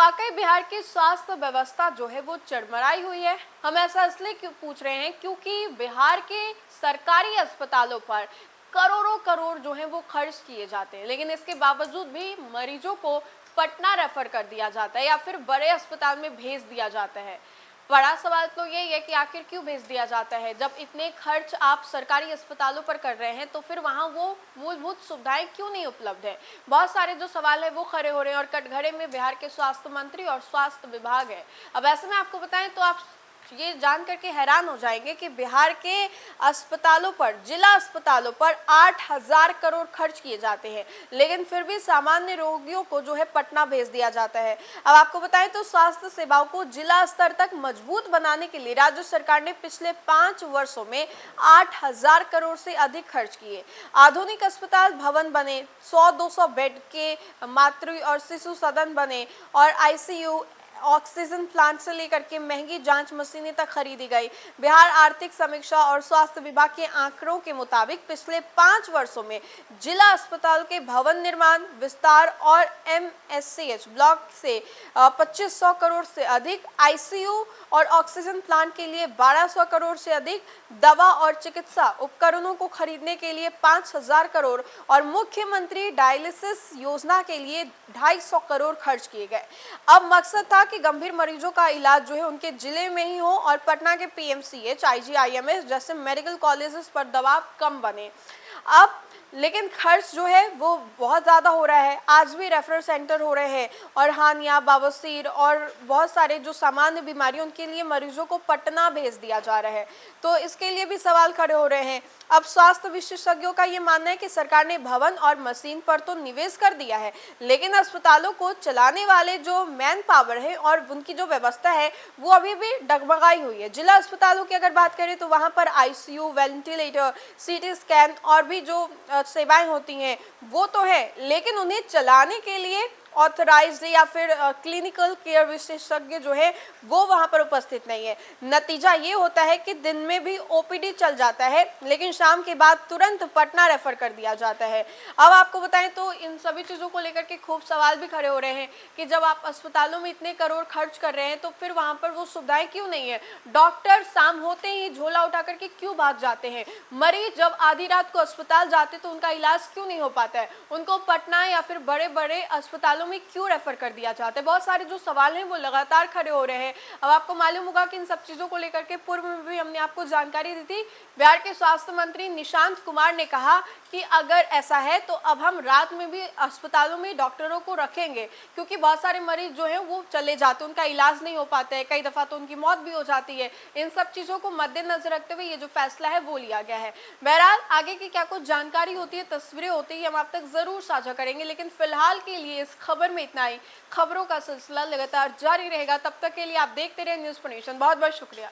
वाकई बिहार की स्वास्थ्य व्यवस्था जो है वो चरमराई हुई है। हम ऐसा इसलिए क्यों पूछ रहे हैं क्योंकि बिहार के सरकारी अस्पतालों पर करोड़ों करोड़ जो है वो खर्च किए जाते हैं, लेकिन इसके बावजूद भी मरीजों को पटना रेफर कर दिया जाता है या फिर बड़े अस्पताल में भेज दिया जाता है। बड़ा सवाल तो यही है कि आखिर क्यों भेज दिया जाता है। जब इतने खर्च आप सरकारी अस्पतालों पर कर रहे हैं तो फिर वहां वो मूलभूत सुविधाएं क्यों नहीं उपलब्ध है। बहुत सारे जो सवाल है वो खड़े हो रहे हैं और कटघरे में बिहार के स्वास्थ्य मंत्री और स्वास्थ्य विभाग है। अब ऐसे में आपको बताएं तो आप ये जान करके हैरान हो जाएंगे कि बिहार के अस्पतालों पर, जिला अस्पतालों पर 8,000 करोड़ खर्च किए जाते हैं, लेकिन फिर भी सामान्य रोगियों को जो है पटना भेज दिया जाता है। अब आपको बताएं तो स्वास्थ्य सेवाओं को जिला स्तर तक मजबूत बनाने के लिए राज्य सरकार ने पिछले 5 वर्षों में 8,000 करोड़ से अधिक खर्च किए। आधुनिक अस्पताल भवन बने, 100-200 बेड के मातृ और शिशु सदन बने और आईसीयू, ऑक्सीजन प्लांट से लेकर के महंगी जांच मशीनें तक खरीदी गई। बिहार आर्थिक समीक्षा और स्वास्थ्य विभाग के आंकड़ों के मुताबिक पिछले 5 वर्षों में जिला अस्पताल के भवन निर्माण, विस्तार और एमएससीएच ब्लॉक से 2500 करोड़ से अधिक, आईसीयू और ऑक्सीजन प्लांट के लिए 1200 करोड़ से अधिक, दवा और चिकित्सा उपकरणों को खरीदने के लिए 5,000 करोड़ और मुख्यमंत्री डायलिसिस योजना के लिए 250 करोड़ खर्च किए गए। अब मकसद था कि गंभीर मरीजों का इलाज जो है उनके जिले में ही हो और पटना के पीएमसीएच, आईजीआईएमएस जैसे मेडिकल कॉलेजेस पर दबाव कम बने। अब लेकिन खर्च जो है वो बहुत ज़्यादा हो रहा है। आज भी रेफरल सेंटर हो रहे हैं और हानिया, बवासीर और बहुत सारे जो सामान्य बीमारी उनके लिए मरीजों को पटना भेज दिया जा रहा है। तो इसके लिए भी सवाल खड़े हो रहे हैं। अब स्वास्थ्य विशेषज्ञों का ये मानना है कि सरकार ने भवन और मशीन पर तो निवेश कर दिया है, लेकिन अस्पतालों को चलाने वाले जो मैन पावर है और उनकी जो व्यवस्था है वो अभी भी डगमगाई हुई है। जिला अस्पतालों की अगर बात करें तो वहाँ पर आईसीयू, वेंटिलेटर, सीटी स्कैन और भी जो सेवाएं होती हैं वो तो है, लेकिन उन्हें चलाने के लिए ऑथराइज्ड या फिर क्लिनिकल केयर विशेषज्ञ जो है वो वहां पर उपस्थित नहीं है। नतीजा ये होता है कि दिन में भी ओपीडी चल जाता है, लेकिन शाम के बाद तुरंत पटना रेफर कर दिया जाता है। अब आपको बताएं तो इन सभी चीज़ों को लेकर के खूब सवाल भी खड़े हो रहे हैं कि जब आप अस्पतालों में इतने करोड़ खर्च कर रहे हैं तो फिर वहां पर वो सुविधाएं क्यों नहीं है। डॉक्टर शाम होते ही झोला उठा करके क्यों भाग जाते हैं। मरीज जब आधी रात को अस्पताल जाते तो उनका इलाज क्यों नहीं हो पाता है, उनको पटना या फिर बड़े बड़े अस्पतालों में क्यों रेफर कर दिया जाता है। बहुत सारे जो सवाल हैं वो लगातार खड़े हो रहे हैं। अब आपको मालूम होगा कि इन सब चीजों को लेकर के पूर्व में भी हमने आपको जानकारी दी थी। बिहार के स्वास्थ्य मंत्री निशांत कुमार ने कहा कि अगर ऐसा है तो अब हम रात में भी अस्पतालों में डॉक्टरों को रखेंगे, क्योंकि बहुत सारे मरीज जो हैं वो चले जाते हैं, उनका इलाज नहीं हो पाता है, कई दफा तो उनकी मौत भी हो जाती है। इन सब चीजों को मद्देनजर रखते हुए ये जो फैसला है वो लिया गया है। बहरहाल आगे की क्या कुछ जानकारी होती है, तस्वीरें होती है, हम आप तक जरूर साझा करेंगे, लेकिन फिलहाल के लिए इस खबर में इतना ही। खबरों का सिलसिला लगातार जारी रहेगा, तब तक के लिए आप देखते रहे न्यूज़ नेशन। बहुत बहुत शुक्रिया।